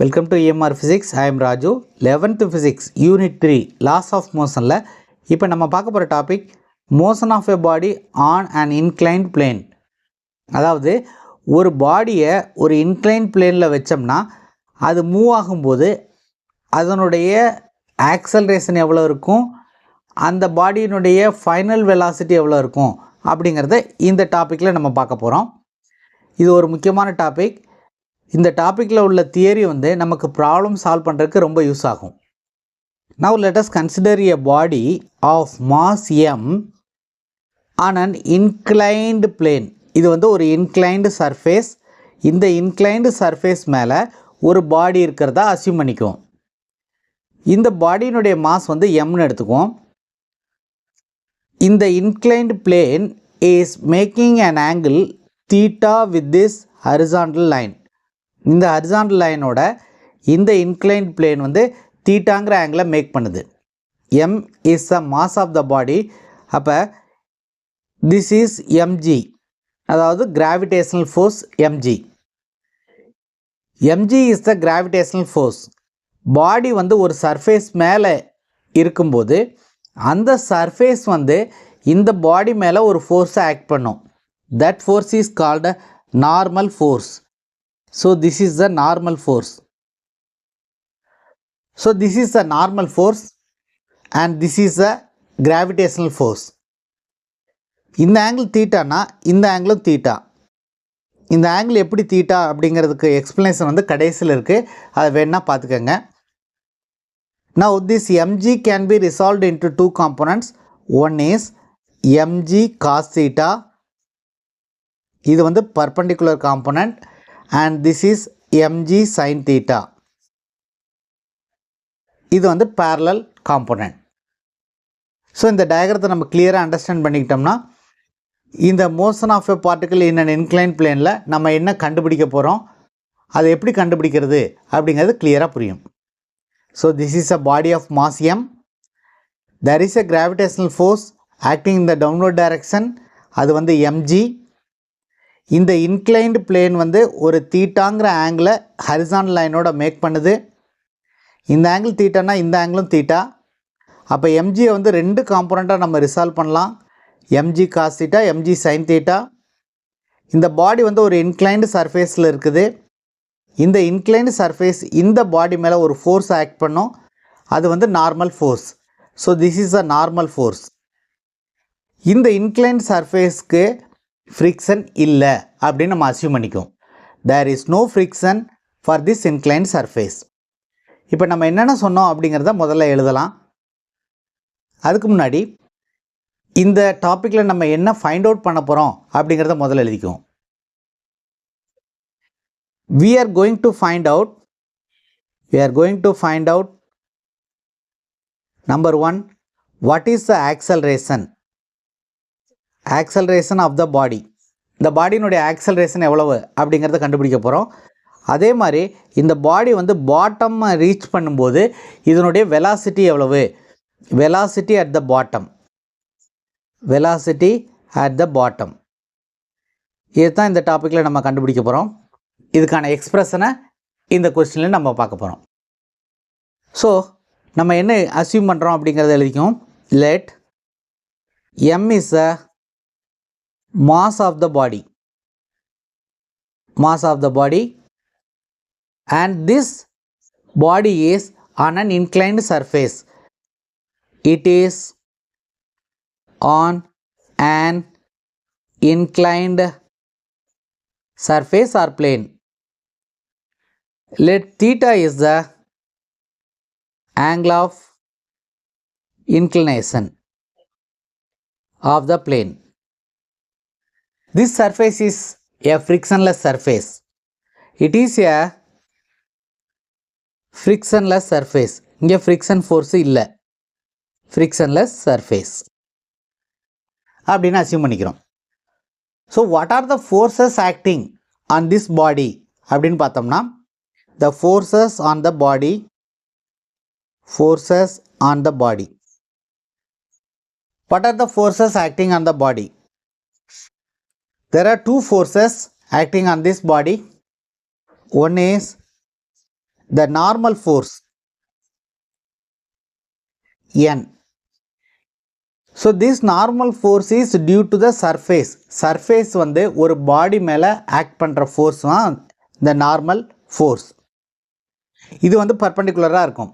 Welcome to EMR Physics. I am Raju. 11th Physics Unit 3 Laws of Motionல இப்போ நம்ம பார்க்க போகிற topic Motion of a body on an inclined plane. அதாவது ஒரு பாடியை ஒரு இன்க்ளைன்ட் பிளேனில் வச்சோம்னா அது மூவ் ஆகும்போது அதனுடைய ஆக்சலரேஷன் எவ்வளோ இருக்கும், அந்த பாடியினுடைய ஃபைனல் வெலாசிட்டி எவ்வளோ இருக்கும் அப்படிங்கிறத இந்த டாப்பிக்கில் நம்ம பார்க்க போகிறோம். இது ஒரு முக்கியமான டாபிக். இந்த டாப்பிக்கில் உள்ள தியரி நமக்கு ப்ராப்ளம் சால்வ் பண்ணுறதுக்கு ரொம்ப யூஸ் ஆகும். Now let us consider a body of mass m on an inclined plane. இது ஒரு inclined surface. இந்த inclined surface மேலே ஒரு பாடி இருக்கிறதா அசியூம் பண்ணிக்குவோம். இந்த பாடியினுடைய மாஸ் mனு எடுத்துக்குவோம். இந்த inclined plane is making an angle theta with this horizontal line. இந்த ஹரிசாண்டல் லைனோட இந்த இன்க்ளைன்ட் பிளேன் தீட்டாங்கிற ஆங்கிளை மேக் பண்ணுது. m is the mass of the body. அப்போ திஸ் இஸ் mg, அதாவது gravitational force mg. mg is the gravitational force. Body ஒரு surface மேலே இருக்கும்போது அந்த சர்ஃபேஸ் இந்த பாடி மேலே ஒரு ஃபோர்ஸை ஆக்ட் பண்ணும். That force is called normal force. So this is the normal force. So this is the normal force and this is the gravitational force. இந்த ஆங்கிள் தீட்டானா இந்த ஆங்கிளும் தீட்டா. இந்த ஆங்கிள் எப்படி தீட்டா அப்படிங்கிறதுக்கு எக்ஸ்பிளனேஷன் கடைசியில் இருக்குது, அதை வேணா பார்த்துக்கோங்க. Now this mg can be resolved into two components. One is mg cos theta, இது perpendicular component, and this is mg sin theta, இது parallel component. ஸோ இந்த டயக்ரத்தை நம்ம கிளியராக அண்டர்ஸ்டாண்ட் பண்ணிக்கிட்டோம்னா இந்த motion of a particle in an incline பிளேனில் நம்ம என்ன கண்டுபிடிக்க போகிறோம், அதை எப்படி கண்டுபிடிக்கிறது அப்படிங்கிறது கிளியராக புரியும். So this is a body of mass m. there is a gravitational force acting in the downward direction, அது mg. இந்த இன்க்ளைன்டு பிளேன் ஒரு தீட்டாங்கிற ஆங்கிளை ஹரிசாண்டல் லைனோட மேக் பண்ணுது. இந்த ஆங்கிள் தீட்டானா இந்த ஆங்கிளும் தீட்டா. அப்போ எம்ஜியை ரெண்டு காம்போனண்ட்டாக நம்ம ரிசால்வ் பண்ணலாம். MG cos theta, MG sine theta. இந்த பாடி ஒரு இன்க்ளைன்டு சர்ஃபேஸில் இருக்குது. இந்த இன்க்ளைன்டு சர்ஃபேஸ் இந்த பாடி மேலே ஒரு ஃபோர்ஸ் ஆக்ட் பண்ணும். அது normal force. So this is a normal force. இந்த இன்க்ளைன்டு சர்ஃபேஸ்க்கு ஃப்ரிக்ஷன் இல்லை அப்படின்னு நம்ம அசியூம் பண்ணிக்குவோம். There is no friction for this inclined surface. இப்போ நம்ம என்னென்ன சொன்னோம் அப்படிங்கிறத முதல்ல எழுதலாம். அதுக்கு முன்னாடி இந்த டாப்பிக்கில் நம்ம என்ன ஃபைண்ட் அவுட் பண்ண போகிறோம் அப்படிங்கிறத முதல்ல எழுதிக்குவோம். we are going to find out number 1, what is the acceleration of the body. இந்த பாடியினுடைய ஆக்சலரேஷன் எவ்வளவு அப்படிங்கிறத கண்டுபிடிக்க போகிறோம். அதே மாதிரி இந்த பாடி பாட்டம் ரீச் பண்ணும்போது இதனுடைய வெலாசிட்டி எவ்வளவு, வெலாசிட்டி அட் த பாட்டம், இதுதான் இந்த டாப்பிக்கில் நம்ம கண்டுபிடிக்க போகிறோம். இதுக்கான எக்ஸ்பிரஷனை இந்த கொஸ்டினில் நம்ம பார்க்க போகிறோம். ஸோ நம்ம என்ன அசியூம் பண்ணுறோம் அப்படிங்கிறத எழுதிக்கும். Let m is a mass of the body and this body is on an inclined surface. It is on an inclined surface or plane. Let theta is the angle of inclination of the plane. This surface is a frictionless surface. It is a frictionless surface. இங்கே friction force இல்லை, frictionless surface அப்படின்னு assume பண்ணிக்கிறோம். So what are the forces acting on this body அப்படின்னு பார்த்தோம்னா, the forces on the body, what are the forces acting on the body? There are two forces acting on this body. One is the normal force N. So this normal force is due to the surface. Surface வந்து ஒரு பாடி மேலே act பண்ணுற force தான் the normal force. இது வந்து பர்பண்டிகுலராக இருக்கும்.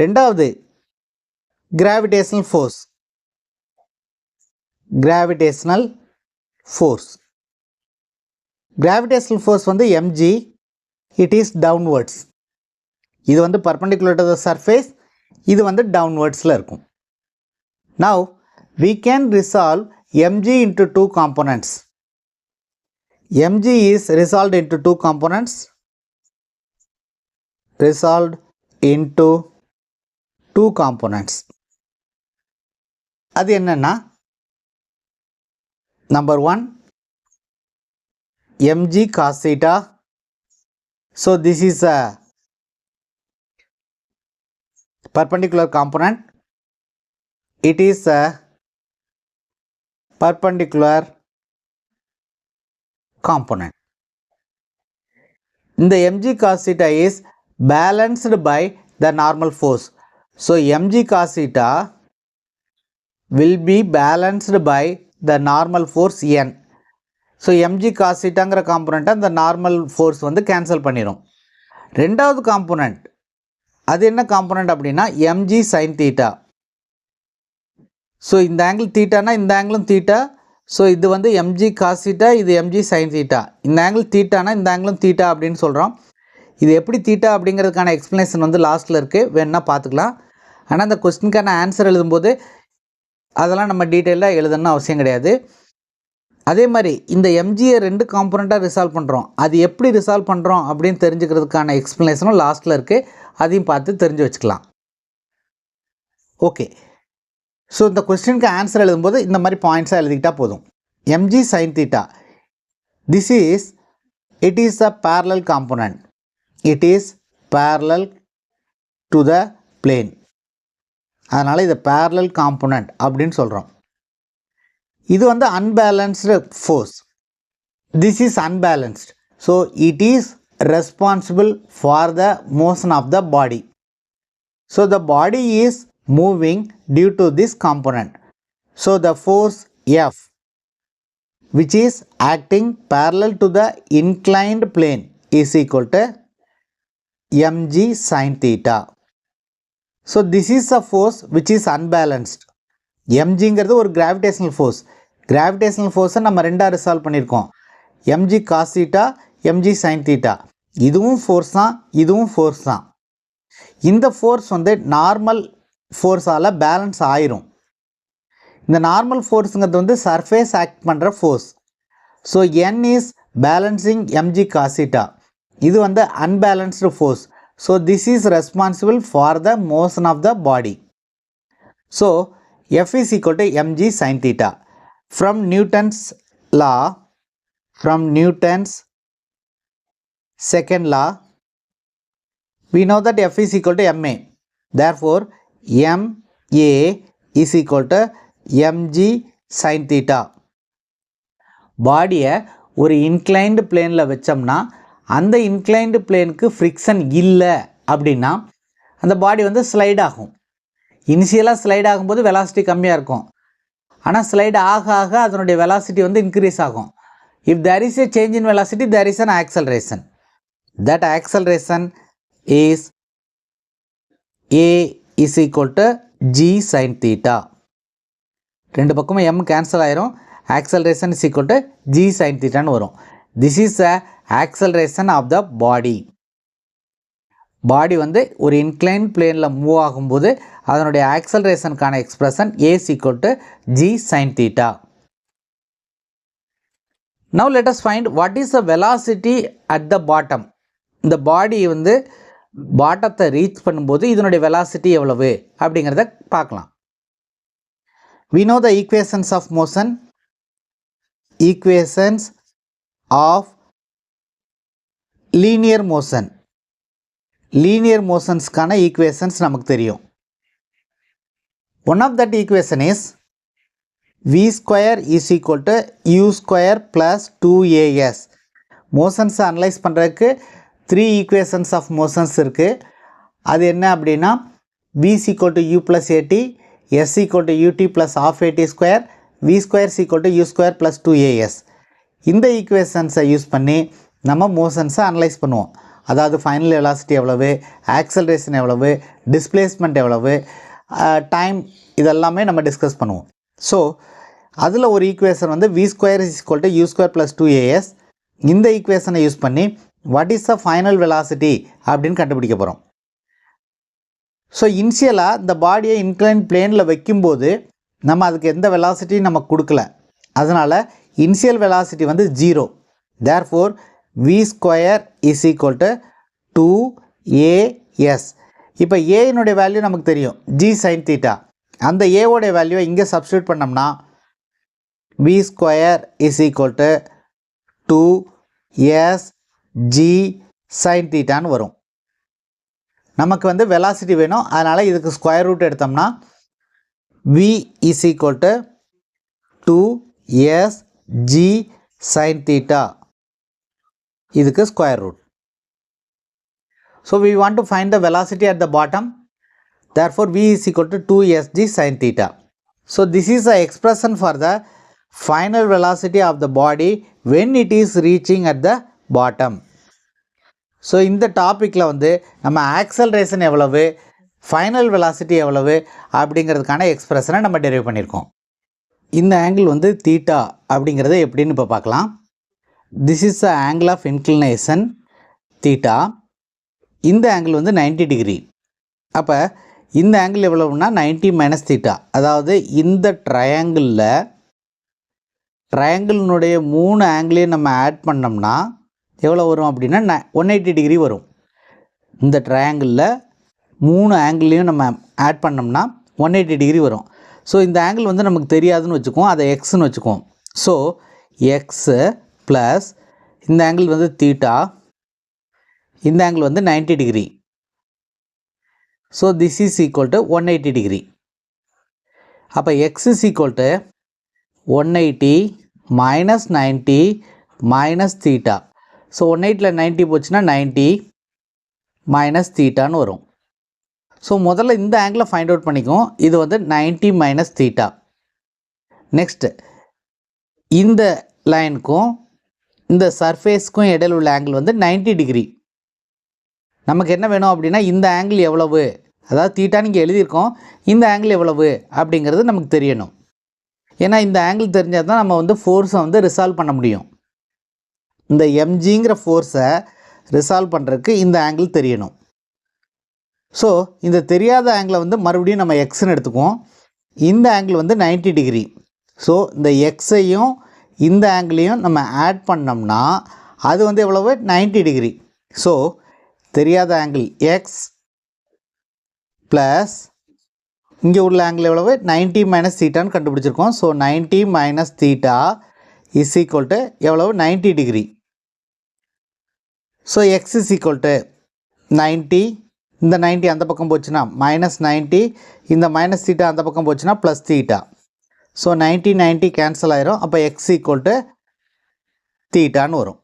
ரெண்டாவது gravitational force. Gravitational force. Gravitational force வந்து mg. It is downwards. இது வந்து perpendicular to the surface. இது வந்து downwardsல இருக்கும். Now we can resolve mg into two components. mg is resolved into two components. Resolved into two components. அது என்னன்னா number 1 mg cos theta. So this is a perpendicular component. It is a perpendicular component. The mg cos theta is balanced by the normal force. So mg cos theta will be balanced by the normal force n. So mg cos thetaங்கிற காம்போனண்ட்டை அந்த normal force வந்து cancel பண்ணிடும். ரெண்டாவது component அது என்ன component அப்படின்னா mg sin theta. So இந்த angle தீட்டானா இந்த ஆங்கிளும் theta. So இது வந்து mg cos theta, இது mg sin theta. இந்த ஆங்கிள் தீட்டானா இந்த ஆங்கிளும் தீட்டா அப்படின்னு சொல்கிறோம். இது எப்படி தீட்டா அப்படிங்கிறதுக்கான எக்ஸ்ப்ளனேஷன் வந்து லாஸ்ட்டில் இருக்குது, வேணுன்னா பார்த்துக்கலாம். ஆனால் அந்த கொஸ்டினுக்கான ஆன்சர் எழுதும்போது அதெல்லாம் நம்ம டீட்டெயிலாக எழுதணும்னு அவசியம் கிடையாது. அதே மாதிரி இந்த mgயை ரெண்டு காம்போனண்ட்டாக ரிசால்வ் பண்ணுறோம். அது எப்படி ரிசால்வ் பண்ணுறோம் அப்படின்னு தெரிஞ்சுக்கிறதுக்கான எக்ஸ்ப்ளனேஷனும் லாஸ்ட்டில் இருக்குது, அதையும் பார்த்து தெரிஞ்சு வச்சுக்கலாம். ஓகே, ஸோ இந்த கொஸ்டினுக்கு ஆன்சர் எழுதும்போது இந்த மாதிரி பாயிண்ட்ஸாக எழுதிக்கிட்டால் போதும். mg sin theta, this is it is a parallel component. It is parallel to the plane. அதனால் இது parallel component அப்படின்னு சொல்கிறோம். இது வந்து unbalanced force. This is unbalanced. So it is responsible for the motion of the body. So the body is moving due to this component. So the force F, which is acting parallel to the inclined plane, is equal to mg sin theta. So this is a force which is unbalanced. mgங்கிறது ஒரு gravitational force. gravitational force நம்ம ரெண்டாக resolve பண்ணியிருக்கோம். mg cos theta, mg sin theta. இதுவும் force தான், இதுவும் force தான். இந்த force வந்து நார்மல் ஃபோர்ஸால் பேலன்ஸ் ஆயிரும். இந்த நார்மல் ஃபோர்ஸுங்கிறது வந்து சர்ஃபேஸ் ஆக்ட் பண்ணுற force. So n is balancing mg cos theta. இது வந்து unbalanced force. So this is responsible for the motion of the body. So F is equal to mg sin theta. From Newton's law, from Newton's second law, we know that F is equal to ma. Therefore, ma is equal to mg sin theta. பாடியை ஒரு inclined பிளேனில் வச்சோம்னா அந்த inclined பிளேனுக்கு friction இல்லை அப்படின்னா அந்த பாடி வந்து slide ஆகும். இனிஷியலாக ஸ்லைட் ஆகும்போது வெலாசிட்டி கம்மியாக இருக்கும். ஆனால் ஸ்லைட் ஆக ஆக அதனுடைய வெலாசிட்டி வந்து இன்க்ரீஸ் ஆகும். If there is a change in velocity there is an acceleration. That acceleration is a is equal to g sin theta. ரெண்டு பக்கமும் m கேன்சல் ஆயிரும். Acceleration is equal to g sin theta ன்னு வரும். This is a acceleration of the body. பாடி வந்து ஒரு incline பிளேனில் move ஆகும்போது அதனுடைய ஆக்சலரேஷனுக்கான expression a is equal to g sin theta. Now let us find what is the velocity at the bottom. இந்த பாடி வந்து பாட்டத்தை reach பண்ணும்போது இதனுடைய வெலாசிட்டி எவ்வளவு அப்படிங்கிறத பார்க்கலாம். We know the equations of motion. Equations of linear motion. Linear motionsக்கான equations நமக்கு தெரியும். One of that equation is v square is equal to u square plus 2as. motions analyse பண்ணுறதுக்கு 3 ஈக்குவேஷன்ஸ் ஆஃப் மோஷன்ஸ் இருக்குது. அது என்ன அப்படின்னா v is equal to u plus at, s equal to ut plus half at square, v square is equal to u square plus 2as. இந்த ஈக்குவேஷன்ஸை use பண்ணி நம்ம மோஷன்ஸை analyse பண்ணுவோம். அதாவது ஃபைனல் வெலாசிட்டி எவ்வளவு, ஆக்சலரேஷன் எவ்வளவு, டிஸ்பிளேஸ்மெண்ட் எவ்வளவு, டைம், இதெல்லாமே நம்ம டிஸ்கஸ் பண்ணுவோம். ஸோ அதில் ஒரு ஈக்குவேஷன் வந்து v square is equal to u square plus 2as. இந்த ஈக்குவேஷனை யூஸ் பண்ணி what is the final velocity அப்படின்னு கண்டுபிடிக்க போகிறோம். ஸோ இனிஷியலாக இந்த பாடியை இன்க்ளைன் பிளேனில் வைக்கும்போது நம்ம அதுக்கு எந்த வெலாசிட்டியும் நம்ம கொடுக்கல. அதனால் இனிஷியல் வெலாசிட்டி வந்து 0. Therefore v square is equal to 2as. இப்போ ஏனுடைய வேல்யூ நமக்கு தெரியும், g sin theta. அந்த ஏவோடைய வேல்யூவை இங்கே சப்ஸ்டியூட் பண்ணோம்னா v square is equal to 2s g sin thetaன்னு வரும். நமக்கு வந்து வெலாசிட்டி வேணும், அதனால் இதுக்கு ஸ்கொயர் ரூட் எடுத்தோம்னா v is equal to 2s g sin theta. இதுக்கு square root. So we want to find the velocity at the bottom. Therefore v is equal to 2s g sin theta. So this is the expression for the final velocity of the body when it is reaching at the bottom. So இந்த டாப்பிக்கில் வந்து நம்ம acceleration எவ்வளவு, final velocity எவ்வளவு அப்படிங்கிறதுக்கான எக்ஸ்பிரஷனை நம்ம derive பண்ணியிருக்கோம். இந்த ஆங்கிள் வந்து தீட்டா அப்படிங்கிறத எப்படின்னு இப்போ பார்க்கலாம். This is the angle of inclination theta. இந்த ஆங்கிள் வந்து 90 டிகிரி. அப்போ இந்த ஆங்கிள் எவ்வளவுன்னா 90 மைனஸ் தீட்டா. அதாவது இந்த ட்ரையாங்கிளினுடைய 3 ஆங்கிளையும் நம்ம ஆட் பண்ணோம்னா எவ்வளோ வரும் அப்படின்னா 180 டிகிரி வரும். இந்த ட்ரையாங்கிளில் 3 ஆங்கிளையும் நம்ம ஆட் பண்ணோம்னா 180 டிகிரி வரும். ஸோ இந்த ஆங்கிள் வந்து நமக்கு தெரியாதுன்னு வச்சுக்குவோம், அதை எக்ஸ்ன்னு வச்சுக்குவோம். ஸோ எக்ஸு ப்ளஸ் இந்த ஆங்கிள் வந்து தீட்டா, இந்த ஆங்கிள் வந்து 90 degree. So this is equal to 180 degree. அப்போ X is equal to 180 minus 90 minus theta. So 180ல் 90 போச்சுன்னா 90 மைனஸ் தீட்டான்னு வரும். ஸோ முதல்ல இந்த ஆங்கிளை ஃபைண்ட் அவுட் பண்ணிக்குவோம். இது வந்து 90 மைனஸ் தீட்டா. நெக்ஸ்ட்டு இந்த லைனுக்கும் இந்த சர்ஃபேஸ்க்கும் இடையில் உள்ள ஆங்கிள் வந்து 90 டிகிரி. நமக்கு என்ன வேணும் அப்படின்னா இந்த ஆங்கிள் எவ்வளவு, அதாவது தீட்டா நீங்கள் எழுதியிருக்கோம், இந்த ஆங்கிள் எவ்வளவு அப்படிங்கிறது நமக்கு தெரியணும். ஏன்னா இந்த ஆங்கிள் தெரிஞ்சால் தான் நம்ம வந்து ஃபோர்ஸை வந்து ரிசால்வ் பண்ண முடியும். இந்த mgங்கிற ஃபோர்ஸை ரிசால்வ் பண்ணுறதுக்கு இந்த ஆங்கிள் தெரியணும். ஸோ இந்த தெரியாத ஆங்கிளை வந்து மறுபடியும் நம்ம எக்ஸ்ன்னு எடுத்துக்குவோம். இந்த ஆங்கிள் வந்து 90 டிகிரி. ஸோ இந்த எக்ஸையும் இந்த ஆங்கிளையும் நம்ம ஆட் பண்ணோம்னா அது வந்து எவ்வளவு, 90 டிகிரி. ஸோ தெரியாத ஆங்கிள் எக்ஸ் ப்ளஸ் இங்கே உள்ள ஆங்கிள் எவ்வளவு, 90 மைனஸ் தீட்டான்னு கண்டுபிடிச்சிருக்கோம். So 90 minus theta is equal to எவ்வளவு, 90 degree. So X is equal to 90, இந்த 90 அந்த பக்கம் போச்சுன்னா மைனஸ் 90, இந்த மைனஸ் தீட்டா அந்த பக்கம் போச்சுன்னா ப்ளஸ் தீட்டா. ஸோ 90 90 கேன்சல் ஆயிரும். அப்போ எக்ஸ் ஈக்குவல் டு தீட்டான்னு வரும்.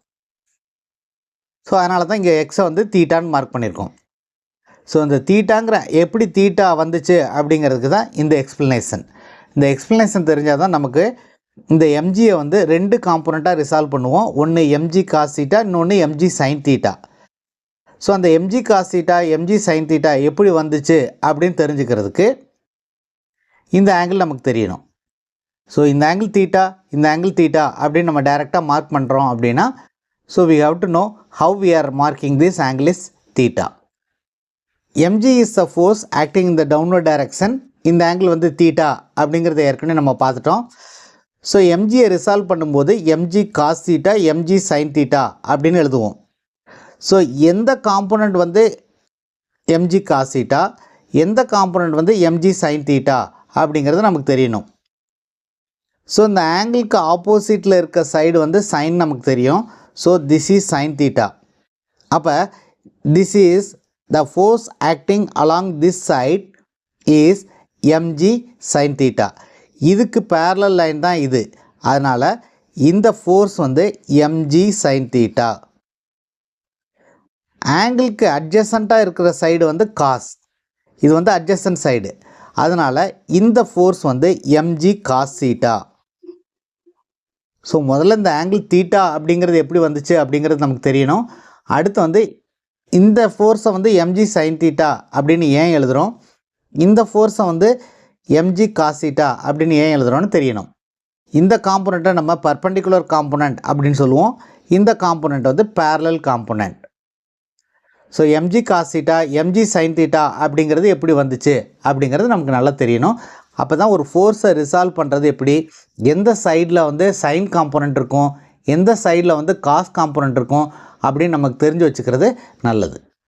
ஸோ அதனால தான் இங்கே எக்ஸை வந்து தீட்டான்னு மார்க் பண்ணியிருக்கோம். ஸோ இந்த தீட்டாங்கிற எப்படி தீட்டா வந்துச்சு அப்படிங்கிறதுக்கு தான் இந்த எக்ஸ்ப்ளனேஷன். இந்த எக்ஸ்ப்ளனேஷன் தெரிஞ்சால் தான் நமக்கு இந்த எம்ஜியை வந்து 2 காம்போனண்ட்டாக ரிசால்வ் பண்ணுவோம். ஒன்று எம்ஜி காஸ் தீட்டா, இன்னொன்று எம்ஜி சைன் தீட்டா. ஸோ அந்த MG cos theta, MG sine theta எப்படி வந்துச்சு அப்படின்னு தெரிஞ்சுக்கிறதுக்கு இந்த ஆங்கிள் நமக்கு தெரியணும். ஸோ இந்த ஆங்கிள் தீட்டா, இந்த ஆங்கிள் தீட்டா அப்படின்னு நம்ம டைரெக்டாக மார்க் பண்ணுறோம் அப்படின்னா, so we have to know how we are marking this angle is theta. mg is the force acting in the downward direction. இந்த ஆங்கிள் வந்து தீட்டா அப்படிங்கிறத ஏற்கனவே நம்ம பார்த்துட்டோம். ஸோ எம்ஜியை ரிசால்வ் பண்ணும்போது mg cos theta, MG sine theta அப்படின்னு எழுதுவோம். ஸோ எந்த காம்போனண்ட் வந்து எம்ஜி காஸ் தீட்டா, எந்த காம்போனண்ட் வந்து எம்ஜி சைன் தீட்டா அப்படிங்கிறது நமக்கு தெரியணும். ஸோ இந்த ஆங்கிளுக்கு ஆப்போசிட்டில் இருக்க சைடு வந்து சைன் நமக்கு தெரியும். So this is sine theta. அப்போ this is the force acting along this side is MG sine theta. இதுக்கு பேரலல் லைன் தான் இது. அதனால் இந்த ஃபோர்ஸ் வந்து எம்ஜி சைன் தீட்டா. ஆங்கிளுக்கு அட்ஜசண்ட்டாக இருக்கிற சைடு வந்து காஸ், இது வந்து அட்ஜசன்ட் சைடு. அதனால் இந்த ஃபோர்ஸ் வந்து எம்ஜி காஸ் தீட்டா. ஸோ முதல்ல இந்த ஆங்கிள் தீட்டா அப்படிங்கிறது எப்படி வந்துச்சு அப்படிங்கிறது நமக்கு தெரியணும். அடுத்து வந்து இந்த ஃபோர்ஸை வந்து எம்ஜி சைன் தீட்டா அப்படின்னு ஏன் எழுதுகிறோம், இந்த ஃபோர்ஸை வந்து எம்ஜி காஸ் தீட்டா அப்படின்னு ஏன் எழுதுகிறோன்னு தெரியணும். இந்த காம்போனண்ட்டை நம்ம பர்பெண்டிகுலர் காம்போனண்ட் அப்படின்னு சொல்லுவோம். இந்த காம்போனண்ட் வந்து parallel component. So mg cos theta MG sine theta அப்படிங்கிறது எப்படி வந்துச்சு அப்படிங்கிறது நமக்கு நல்லா தெரியணும். அப்போ தான் ஒரு ஃபோர்ஸை ரிசால்வ் பண்ணுறது எப்படி, எந்த சைடில் வந்து சைன் காம்போனண்ட் இருக்கும், எந்த சைடில் வந்து காஸ் காம்போனண்ட் இருக்கும் அப்படின்னு நமக்கு தெரிஞ்சு வச்சுக்கிறது நல்லது.